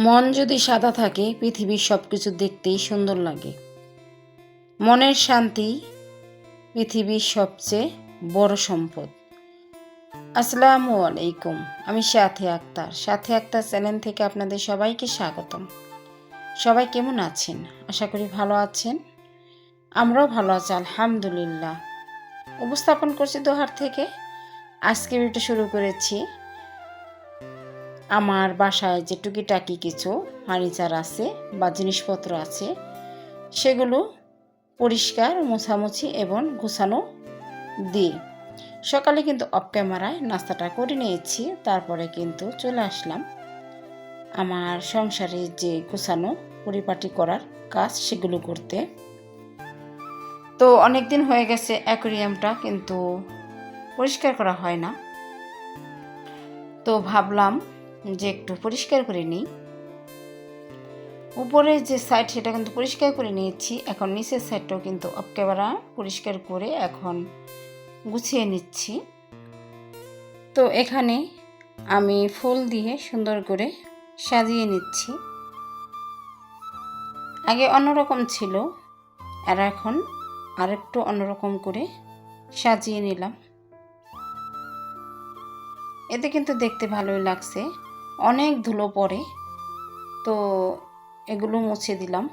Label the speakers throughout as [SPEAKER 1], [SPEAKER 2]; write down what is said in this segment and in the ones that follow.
[SPEAKER 1] মন যদি সাদা থাকে পৃথিবীর সব কিছু দেখতেই সুন্দর লাগে। মনের শান্তি পৃথিবীর সবচেয়ে বড় সম্পদ। আসসালামু আলাইকুম, আমি সাথী আক্তার চ্যানেল থেকে আপনাদের সবাইকে স্বাগতম। সবাই কেমন আছেন? আশা করি ভালো আছেন। আমরাও ভালো আছি আলহামদুলিল্লাহ। উপস্থাপন করছি দোহার থেকে। আজকে ভিডিওটা শুরু করেছি আমার বাসায় যে টুকিটাকি কিছু ফার্নিচার আছে বা জিনিসপত্র আছে সেগুলো পরিষ্কার মোছামুছি এবং গোছানো দিয়ে সকালে কিন্তু অফ ক্যামেরায় নাস্তাটা করে নিয়েছি। তারপরে কিন্তু চলে আসলাম আমার সংসারে যে গোছানো পরিপাটি করার কাজ সেগুলো করতে। তো অনেক দিন হয়ে গেছে অ্যাকোয়ারিয়ামটা কিন্তু পরিষ্কার করা হয় না, তো ভাবলাম যে একটু পরিষ্কার করে নিই। উপরের যে সাইড সেটা কিন্তু পরিষ্কার করে নিয়েছি, এখন নিচের সাইডটাও কিন্তু অফ ক্যামেরা পরিষ্কার করে এখন গুছিয়ে নিচ্ছি। তো এখানে আমি ফুল দিয়ে সুন্দর করে সাজিয়ে নিচ্ছি। আগে অন্যরকম ছিল, আর এখন আরেকটু অন্যরকম করে সাজিয়ে নিলাম। এতে কিন্তু দেখতে ভালোই লাগছে। অনেক ধুলো পড়ে, তো এগুলো মুছে দিলাম।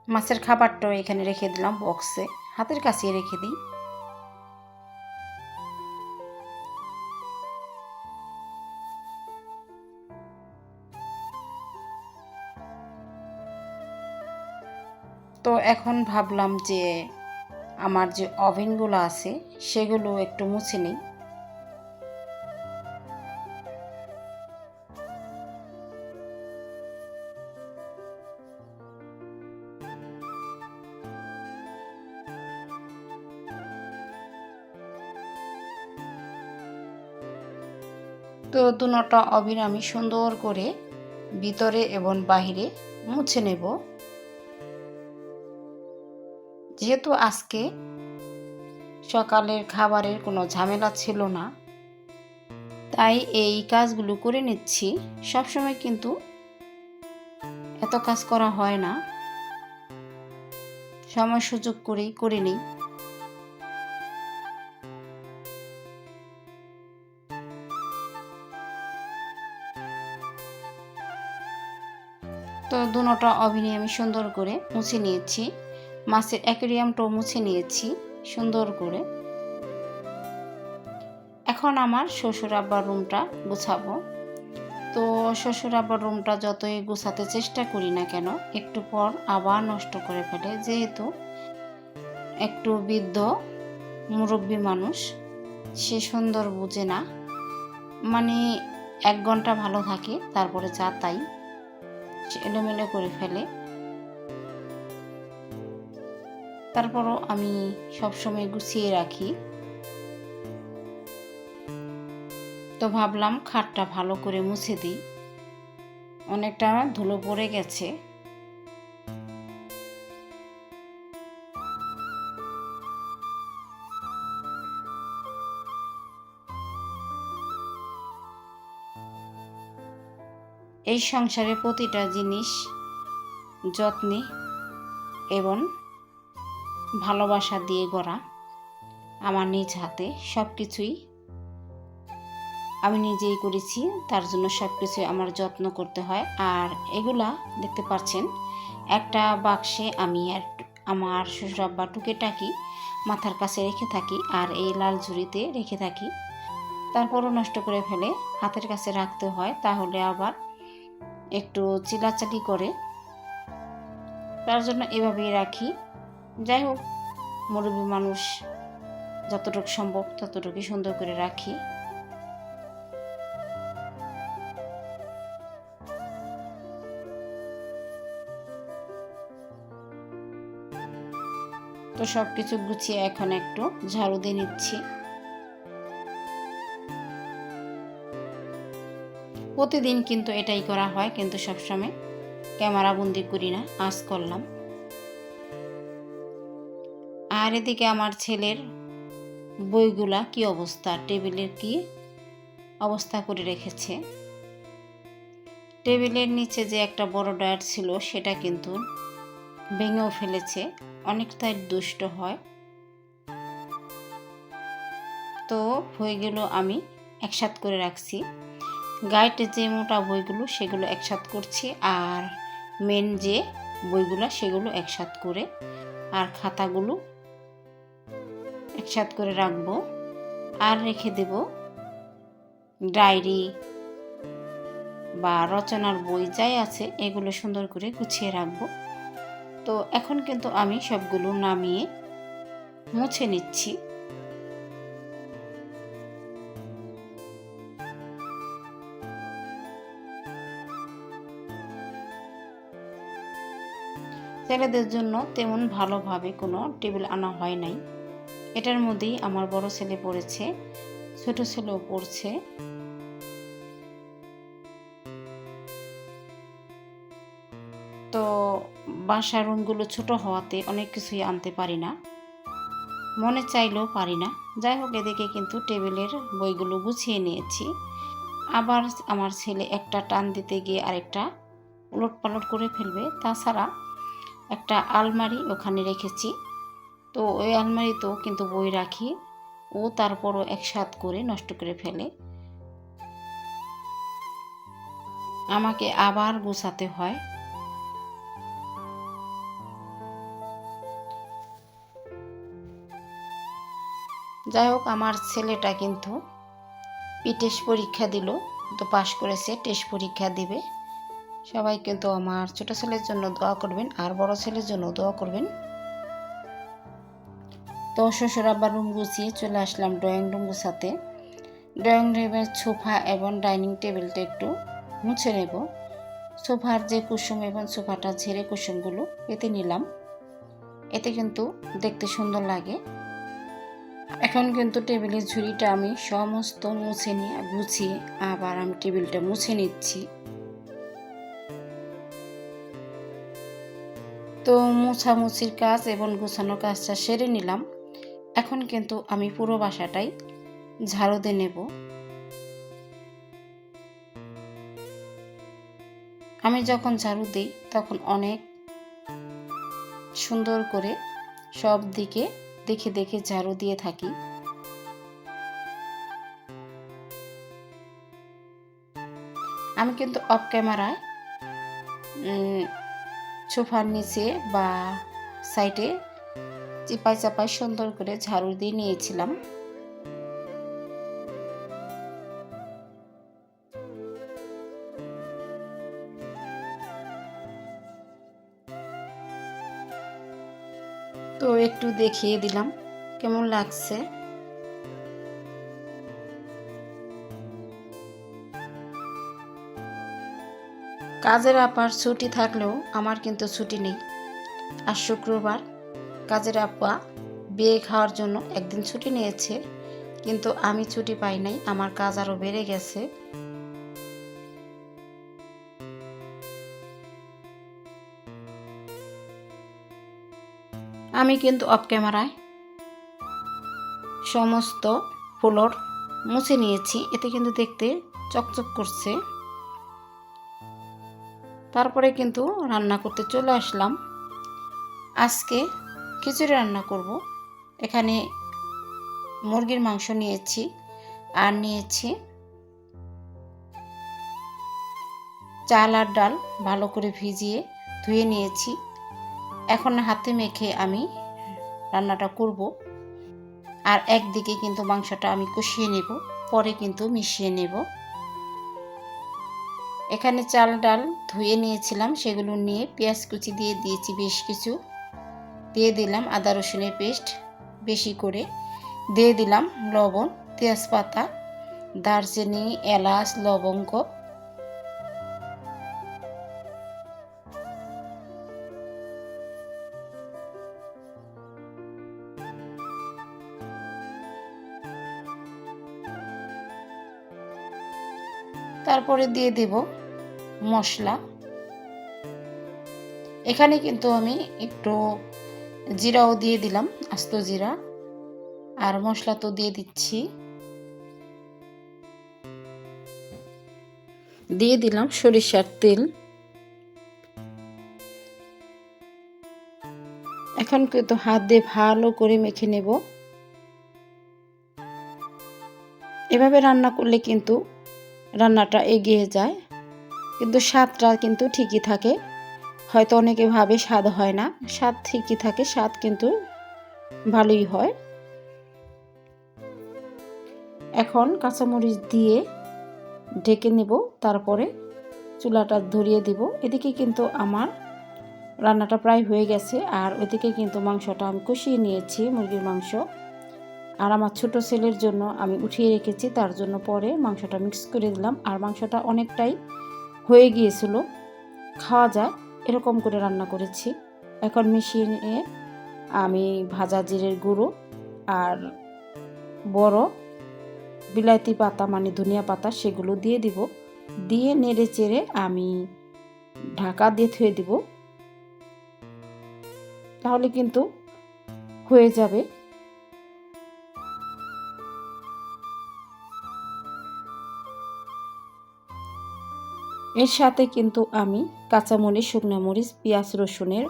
[SPEAKER 1] মাছের খাবারটাও এখানে রেখে দিলাম বক্সে, হাতের কাছে রেখে দিই। তো এখন ভাবলাম যে আমার যে ওভেনগুলো আছে সেগুলো একটু মুছে নিই। তো দুটো ওভেন আমি সুন্দর করে ভিতরে এবং বাহিরে মুছে নেব। যেহেতু আজকে সকালের খাবারের কোনো ঝামেলা ছিল না, তাই এই কাজগুলো করে নিচ্ছি। সবসময় কিন্তু এত কাজ করা হয় না, সময় সুযোগ করেই করে নিই। তো দুটো ওভেনে আমি সুন্দর করে মুছে নিয়েছি। মাছের অ্যাকোয়ারিয়ামটাও মুছে নিয়েছি সুন্দর করে। এখন আমার শ্বশুর আব্বার রুমটা গুছাবো। তো শ্বশুর আব্বার রুমটা যতই গুছাতে চেষ্টা করি না কেন, একটু পর আবার নষ্ট করে ফেলে। যেহেতু একটু বৃদ্ধ মুরব্বী মানুষ, সে সুন্দর বুঝে না, মানে 1 ঘন্টা ভালো থাকে, তারপরে যা তাই সে এলোমেলো করে ফেলে। তারপরও আমি সবসময় গুছিয়ে রাখি। তো ভাবলাম খাটটা ভালো করে মুছে দিই, অনেকটা ধুলো পড়ে গেছে। এই সংসারে প্রতিটা জিনিস যত্নে এবং ভালোবাসা দিয়ে গড়া। আমার নিজ হাতে সব কিছুই আমি নিজেই করেছি, তার জন্য সব কিছুই আমার যত্ন করতে হয়। আর এগুলা দেখতে পাচ্ছেন একটা বাক্সে আমি আমার শ্বশুর আব্বা টুকিটাকি মাথার কাছে রেখে থাকি, আর এই লাল ঝুড়িতে রেখে থাকি। তারপরও নষ্ট করে ফেলে, হাতের কাছে রাখতে হয়, তাহলে আবার একটু চিলাচালি করে, তার জন্য এভাবেই রাখি। যাই হোক, মুরব্বী মানুষ, যতটুকু সম্ভব ততটুকুই সুন্দর করে রাখি। তো সব কিছু গুছিয়ে এখন একটু ঝাড়ু দিয়ে নিচ্ছি। প্রতিদিন কিন্তু এটাই করা হয়, কিন্তু সবসময় ক্যামেরা বন্দি করি না, আজ করলাম। আর এদিকে আমার ছেলের বইগুলা কি অবস্থা, টেবিলের কি অবস্থা করে রেখেছে। টেবিলের নিচে যে একটা বড় ড্রয়ার ছিল সেটা কিন্তু ভেঙেও ফেলেছে, অনেকটাই দুষ্ট হয়। তো বইগুলো আমি একসাথ করে রাখছি, গাইডে যে মোটা বইগুলো সেগুলো একসাথ করছি, আর মেন যে বইগুলো সেগুলো একসাথ করে, আর খাতাগুলো একসাথ করে রাখবো। আর রেখে দেব ডায়েরি বা রচনার বই যাই আছে এগুলো সুন্দর করে গুছিয়ে রাখবো। তো এখন কিন্তু আমি সবগুলো নামিয়ে মুছে নিচ্ছি। ছেলেদের জন্য তেমন ভালোভাবে কোনো টেবিল আনা হয় নাই, এটার মধ্যেই আমার বড় ছেলে পড়েছে, ছোট ছেলেও পড়ছে। তো বাসার রুমগুলো ছোট হওয়াতে অনেক কিছুই আনতে পারি না, মনে চাইলেও পারি না। যাই হোক, এদিকে কিন্তু টেবিলের বইগুলো গুছিয়ে নিয়েছি। আবার আমার ছেলে একটা টান দিতে গিয়ে আরেকটা উলটপালট করে ফেলবে। তাছাড়া একটা আলমারি ওখানে রেখেছি, তো ওই আলমারিতেও কিন্তু বই রাখি, ও তারপরও একসাথ করে নষ্ট করে ফেলে, আমাকে আবার গোছাতে হয়। যাই হোক, আমার ছেলেটা কিন্তু টেস্ট পরীক্ষা দিল, তো পাশ করেছে, টেস্ট পরীক্ষা দিবে। সবাই কিন্তু আমার ছোট ছেলের জন্য দোয়া করবেন, আর বড় ছেলের জন্য দোয়া করবেন। তো শ্বশুর আব্বার রুম গুছিয়ে চলে আসলাম ড্রয়িং রুম গুছাতে। ড্রয়িং রুমের সোফা এবং ডাইনিং টেবিলটা একটু মুছে নেব। সোফার যে কুসুম এবং সোফাটা ঝেড়ে কুসুমগুলো পেতে নিলাম, এতে কিন্তু দেখতে সুন্দর লাগে। এখন কিন্তু টেবিলের ঝুড়িটা আমি সমস্ত মুছে নিয়ে গুছিয়ে আবার আমি টেবিলটা মুছে নিচ্ছি। তো মোছামুছির কাজ এবং গোছানোর কাজটা সেরে নিলাম। এখন কিন্তু আমি পুরো বাসাটাই ঝাড়ু দিয়ে নেব। আমি যখন ঝাড়ু দিই তখন অনেক সুন্দর করে সব দিকে দেখে দেখে ঝাড়ু দিয়ে থাকি। আমি কিন্তু অফ ক্যামেরায় সোফার নিচে বা সাইডে চিপাই চাপাই সুন্দর করে ঝাড়ু দিয়ে নিয়েছিলাম। তো একটু দেখিয়ে দিলাম কেমন লাগছে। কাজের আপার ছুটি থাকলেও আমার কিন্তু ছুটি নেই। আর শুক্রবার কাজের আপা বিয়ে খাওয়ার জন্য একদিন ছুটি নিয়েছে, কিন্তু আমি ছুটি পাই নাই, আমার কাজ আরও বেড়ে গেছে। আমি কিন্তু অফ ক্যামেরায় সমস্ত ফ্লোর মুছে নিয়েছি, এতে কিন্তু দেখতে চকচক করছে। তারপরে কিন্তু রান্না করতে চলে আসলাম। আজকে খিচুড়ি রান্না করব। এখানে মুরগির মাংস নিয়েছি, আর নিয়েছি চাল আর ডাল ভালো করে ভিজিয়ে ধুয়ে নিয়েছি। এখন হাতে মেখে আমি রান্নাটা করব। আর একদিকে কিন্তু মাংসটা আমি কষিয়ে নেব, পরে কিন্তু মিশিয়ে নেব। এখানে চাল ডাল ধুয়ে নিয়েছিলাম, সেগুলো নিয়ে পেঁয়াজ কুচি দিয়ে দিয়েছি বেশ কিছু, দিয়ে দিলাম আদা রসুনের পেস্ট বেশি করে, দিয়ে দিলাম লবণ, তেজপাতা, দারচিনি, এলাচ, লবঙ্গ। তারপরে দিয়ে দেব মশলা। এখানে কিন্তু আমি একটু জিরাও দিয়ে দিলাম, আস্ত জিরা। আর মশলা তো দিয়ে দিচ্ছি, দিয়ে দিলাম সরিষার তেল। এখন কিন্তু হাত দিয়ে ভালো করে মেখে নেব। এভাবে রান্না করলে কিন্তু রান্নাটা এগিয়ে যায়, কিন্তু স্বাদটা কিন্তু ঠিকই থাকে। হয়তো অনেকে ভাবে স্বাদ হয় না, স্বাদ ঠিকই থাকে, স্বাদ কিন্তু ভালোই হয়। এখন কাঁচামরিচ দিয়ে ঢেকে নেব, তারপরে চুলাটা ধরিয়ে দিব। এদিকে কিন্তু আমার রান্নাটা প্রায় হয়ে গেছে, আর ওইদিকে কিন্তু মাংসটা আমি কষিয়ে নিয়েছি, মুরগির মাংস। আর আমার ছোট ছেলের জন্য আমি উঠিয়ে রেখেছি, তার জন্য পরে মাংসটা মিক্স করে দিলাম। আর মাংসটা অনেকটাই হয়ে গিয়েছিল, খাওয়া যায় এরকম করে রান্না করেছি। এখন মিশিয়ে নিয়ে আমি ভাজা জিরের গুঁড়ো আর বড় বিলাতি পাতা মানে ধনিয়া পাতা সেগুলো দিয়ে দিব। দিয়ে নেড়ে চেড়ে আমি ঢাকা দিয়ে ধুয়ে দিব, তাহলে কিন্তু হয়ে যাবে। এর সাথে কিন্তু আমি কাঁচামরিচ, শুকনো মরিচ, পেঁয়াজ, রসুনের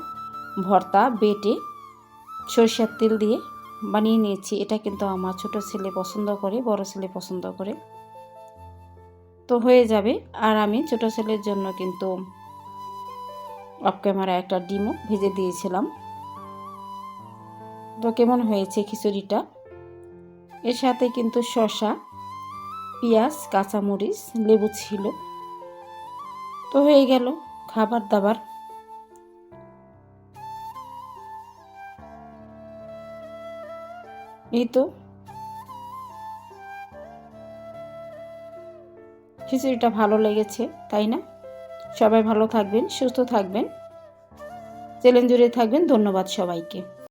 [SPEAKER 1] ভর্তা বেটে সরিষার তেল দিয়ে বানিয়ে নিয়েছি। এটা কিন্তু আমার ছোট ছেলে পছন্দ করে, বড় ছেলে পছন্দ করে, তো হয়ে যাবে। আর আমি ছোট ছেলের জন্য কিন্তু অফ ক্যামেরা একটা ডিমও ভেজে দিয়েছিলাম। তো কেমন হয়েছে খিচুড়িটা? এর সাথে কিন্তু শসা, পেঁয়াজ, কাঁচামরিচ, লেবু ছিল। তো হয়ে গেল খাবার দাবার। এই তো খিচুড়িটা ভালো লেগেছে, তাই না? সবাই ভালো থাকবেন, সুস্থ থাকবেন, চ্যালেঞ্জ জুড়ে থাকবেন। ধন্যবাদ সবাইকে।